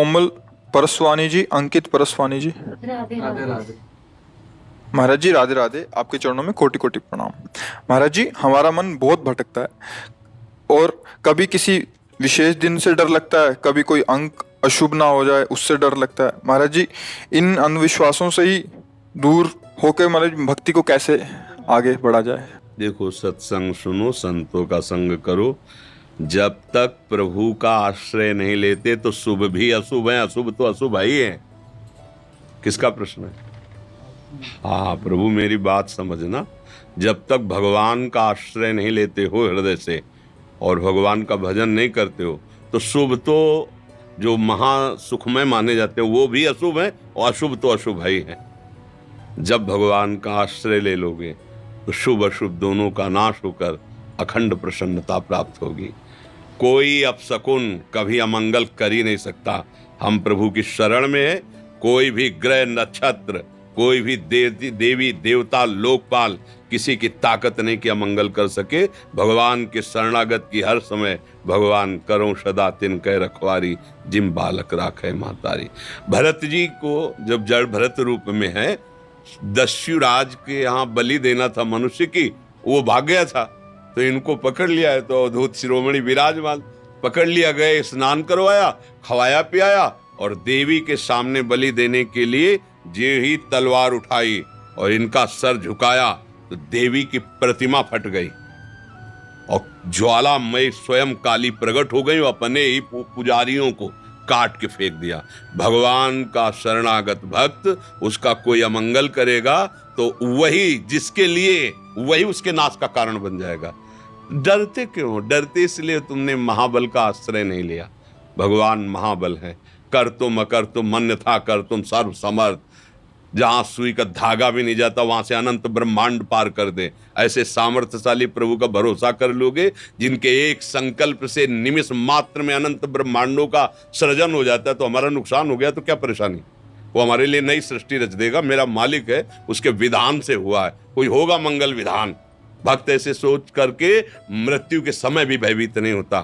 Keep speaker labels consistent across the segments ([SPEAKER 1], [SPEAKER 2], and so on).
[SPEAKER 1] कोमल परसवानी जी, अंकित परसवानी जी।
[SPEAKER 2] राधे
[SPEAKER 3] राधे
[SPEAKER 2] राधे।
[SPEAKER 3] राधे।
[SPEAKER 1] महाराज जी राधे राधे, आपके चरणों में कोटि कोटि प्रणाम। महाराज जी, हमारा मन बहुत भटकता है और कभी किसी विशेष दिन से डर लगता है, कभी कोई अंक अशुभ ना हो जाए उससे डर लगता है। महाराज जी, इन अंधविश्वासों से ही दूर होकर महाराज भक्ति को कैसे आगे बढ़ा जाए?
[SPEAKER 4] देखो, सत्संग सुनो, संतों का संग करो। जब तक प्रभु का आश्रय नहीं लेते तो शुभ भी अशुभ है, अशुभ तो अशुभ ही है। किसका प्रश्न है? हाँ, प्रभु मेरी बात समझना। जब तक भगवान का आश्रय नहीं लेते हो हृदय से और भगवान का भजन नहीं करते हो तो शुभ तो जो महा सुखमय माने जाते हैं वो भी अशुभ है और अशुभ तो अशुभ ही है। जब भगवान का आश्रय ले लोगे तो शुभ अशुभ दोनों का नाश होकर अखंड प्रसन्नता प्राप्त होगी। कोई अपशकुन कभी अमंगल कर ही नहीं सकता। हम प्रभु की शरण में है। कोई भी ग्रह नक्षत्र, कोई भी देवी देवता लोकपाल किसी की ताकत नहीं कि अमंगल कर सके। भगवान के शरणागत की हर समय भगवान करो सदा तिनके रखवारी, जिम बालक राखे मातारी। भरत जी को जब जड़ भरत रूप में है, दस्युराज के यहाँ बलि देना था मनुष्य की, वो भाग गया था तो इनको पकड़ लिया है। तो अवधूत शिरोमणि विराजमान पकड़ लिया गए, स्नान करवाया, खवाया पियाया और देवी के सामने बलि देने के लिए जे ही तलवार उठाई और इनका सर झुकाया तो देवी की प्रतिमा फट गई और ज्वालामय स्वयं काली प्रकट हो गई और अपने ही पुजारियों को काट के फेंक दिया। भगवान का शरणागत भक्त उसका कोई अमंगल करेगा तो वही जिसके लिए वही उसके नाश का कारण बन जाएगा। डरते क्यों? डरते इसलिए तुमने महाबल का आश्रय नहीं लिया। भगवान महाबल है। कर तुम अकर तुम अन्यथा कर तुम सर्व समर्थ। जहां सुई का धागा भी नहीं जाता वहां से अनंत ब्रह्मांड पार कर दे। ऐसे सामर्थ्यशाली प्रभु का भरोसा कर लोगे जिनके एक संकल्प से निमिष मात्र में अनंत ब्रह्मांडों का सृजन हो जाता है। तो हमारा नुकसान हो गया तो क्या परेशानी? वो हमारे लिए नई सृष्टि रच देगा। मेरा मालिक है, उसके विधान से हुआ है। कोई होगा मंगल विधान। भक्त ऐसे सोच करके मृत्यु के समय भी भयभीत नहीं होता,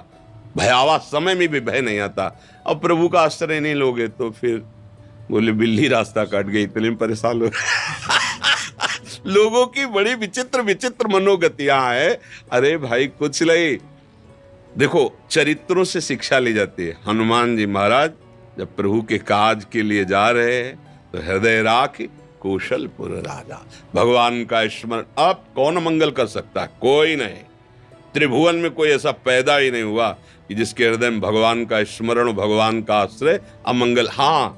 [SPEAKER 4] भयावह समय में भी भय नहीं आता। अब प्रभु का आश्रय नहीं लोगे तो फिर बोले बिल्ली रास्ता काट गई, इतने परेशान हो लोगों की बड़ी विचित्र विचित्र मनोगतियां हैं। अरे भाई कुछ नहीं। देखो, चरित्रों से शिक्षा ली जाती है। हनुमान जी महाराज जब प्रभु के काज के लिए जा रहे हैं तो हृदय राख कौशलपुर राजा। भगवान का स्मरण। अब कौन मंगल कर सकता है? कोई नहीं। त्रिभुवन में कोई ऐसा पैदा ही नहीं हुआ कि जिसके हृदय में भगवान का स्मरण, भगवान का आश्रय अमंगल। हाँ,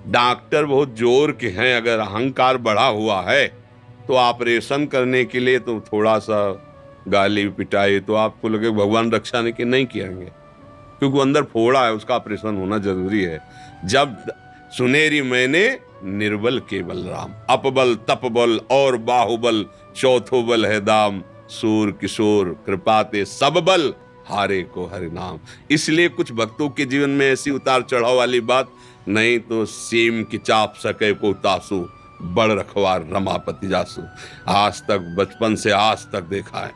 [SPEAKER 4] डॉक्टर बहुत जोर के हैं, अगर अहंकार बढ़ा हुआ है तो ऑपरेशन करने के लिए तो थोड़ा सा गाली पिटाई तो आपको लगे भगवान रक्षा नहीं किएंगे, क्योंकि अंदर फोड़ा है, उसका ऑपरेशन होना जरूरी है। जब सुनेरी मैंने निर्बल केवल राम, अपबल तपबल और बाहुबल, चौथो बल है दाम, सूर किशोर कृपाते सब बल, हारे को हरि नाम। इसलिए कुछ भक्तों के जीवन में ऐसी उतार चढ़ाव वाली बात नहीं तो सीम की चाप सके को तासु, बड़ रखवार रमापति जासु। आज तक बचपन से आज तक देखा है,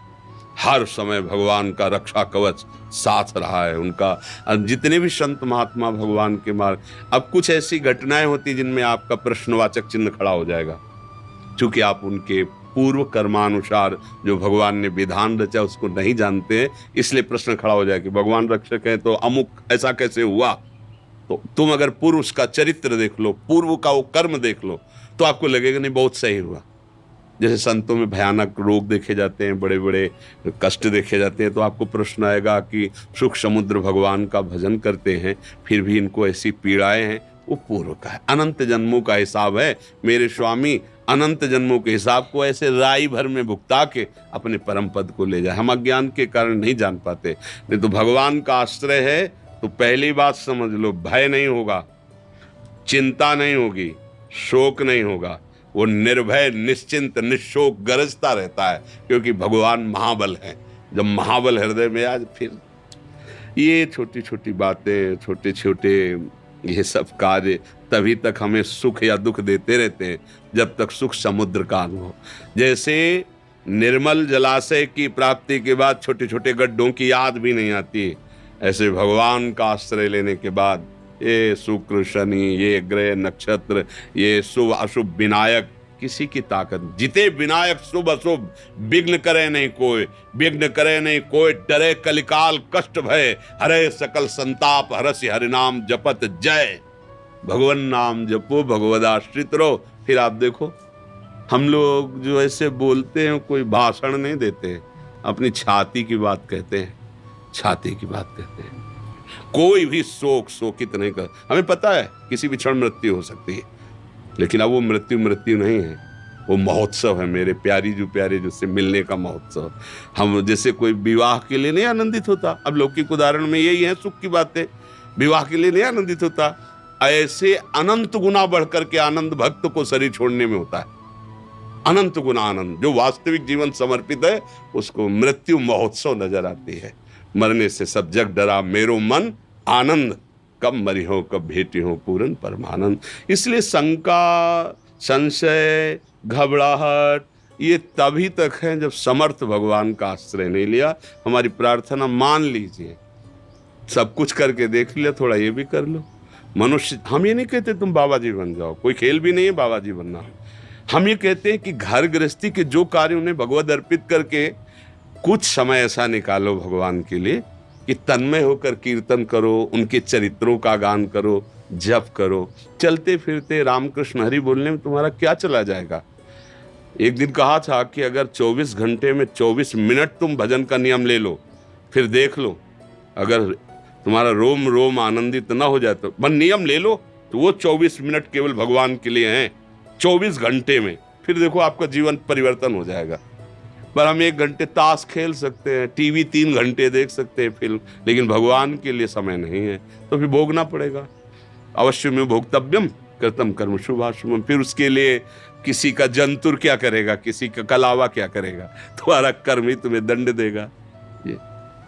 [SPEAKER 4] हर समय भगवान का रक्षा कवच साथ रहा है उनका। जितने भी संत महात्मा भगवान के मार्ग। अब कुछ ऐसी घटनाएं होती जिनमें आपका प्रश्नवाचक चिन्ह खड़ा हो जाएगा, क्योंकि आप उनके पूर्व कर्मानुसार जो भगवान ने विधान रचा उसको नहीं जानते हैं। इसलिए प्रश्न खड़ा हो जाए कि भगवान रक्षक है तो अमुक ऐसा कैसे हुआ। तो तुम अगर पूर्व उसका चरित्र देख लो, पूर्व का वो कर्म देख लो तो आपको लगेगा नहीं बहुत सही हुआ। जैसे संतों में भयानक रोग देखे जाते हैं, बड़े बड़े कष्ट देखे जाते हैं, तो आपको प्रश्न आएगा कि सुख समुद्र भगवान का भजन करते हैं फिर भी इनको ऐसी पीड़ाएं हैं। वो पूर्व का है, अनंत जन्मों का हिसाब है। मेरे स्वामी अनंत जन्मों के हिसाब को ऐसे राई भर में भुगता के अपने परम पद को ले जाए। हम अज्ञान के कारण नहीं जान पाते। नहीं तो भगवान का आश्रय है तो पहली बात समझ लो, भय नहीं होगा, चिंता नहीं होगी, शोक नहीं होगा। वो निर्भय निश्चिंत निशोक गरजता रहता है, क्योंकि भगवान महाबल है। जब महाबल हृदय में आज फिर ये छोटी छोटी बातें, छोटे छोटे ये सब कार्य तभी तक हमें सुख या दुख देते रहते हैं जब तक सुख समुद्र का अनुभव। जैसे निर्मल जलाशय की प्राप्ति के बाद छोटे छोटे गड्ढों की याद भी नहीं आती, ऐसे भगवान का आश्रय लेने के बाद ये शुक्र शनि, ये ग्रह नक्षत्र, ये शुभ अशुभ विनायक, किसी की ताकत। जिते विनायक शुभ अशुभ, विघ्न करे नहीं कोई, विघ्न करे नहीं कोई, डरे कलिकाल कष्ट भय, हरे सकल संताप, हरसि हरिनाम जपत जय। भगवान नाम जपो, भगवदाश्रित रहो। फिर आप देखो, हम लोग जो ऐसे बोलते हैं, कोई भाषण नहीं देते हैं, अपनी छाती की बात कहते हैं, छाती की बात कहते हैं। कोई भी शोकित नहीं कर। हमें पता है किसी भी क्षण मृत्यु हो सकती है, लेकिन अब वो मृत्यु नहीं है, वो महोत्सव है मेरे प्यारी जो प्यारे जिससे मिलने का महोत्सव। हम जैसे कोई विवाह के लिए नहीं आनंदित होता, अब लौकिक उदाहरण में यही है, सुख की बातें, विवाह के लिए नहीं आनंदित होता, ऐसे अनंत गुना बढ़कर के आनंद भक्त को शरीर छोड़ने में होता है। अनंत गुना आनंद, जो वास्तविक जीवन समर्पित है उसको मृत्यु महोत्सव नजर आती है। मरने से सब जग डरा मेरो मन आनंद, कब मरी हो कब भेटी हो पूर्ण परमानंद। इसलिए शंका, संशय, घबराहट ये तभी तक है जब समर्थ भगवान का आश्रय नहीं लिया। हमारी प्रार्थना मान लीजिए, सब कुछ करके देख लिया, थोड़ा ये भी कर लो। मनुष्य, हम ये नहीं कहते तुम बाबा जी बन जाओ, कोई खेल भी नहीं है बाबा जी बनना। हम ये कहते हैं कि घर गृहस्थी के जो कार्य उन्हें भगवद अर्पित करके कुछ समय ऐसा निकालो भगवान के लिए कि तन्मय होकर कीर्तन करो, उनके चरित्रों का गान करो, जप करो। चलते फिरते रामकृष्ण हरि बोलने में तुम्हारा क्या चला जाएगा। एक दिन कहा था कि अगर 24 घंटे में 24 मिनट तुम भजन का नियम ले लो, फिर देख लो, अगर तुम्हारा रोम रोम आनंदित ना हो जाए तो बस नियम ले लो, तो वो 24 मिनट केवल भगवान के लिए हैं 24 घंटे में। फिर देखो आपका जीवन परिवर्तन हो जाएगा। पर हम 1 घंटे ताश खेल सकते हैं, टीवी 3 घंटे देख सकते हैं फिल्म, लेकिन भगवान के लिए समय नहीं है, तो फिर भोगना पड़ेगा। अवश्य में भोक्तव्यम कृतम कर्म शुभाशुभम। फिर उसके लिए किसी का जंतुर क्या करेगा, किसी का कलावा क्या करेगा, तुम्हारा कर्म ही तुम्हें दंड देगा।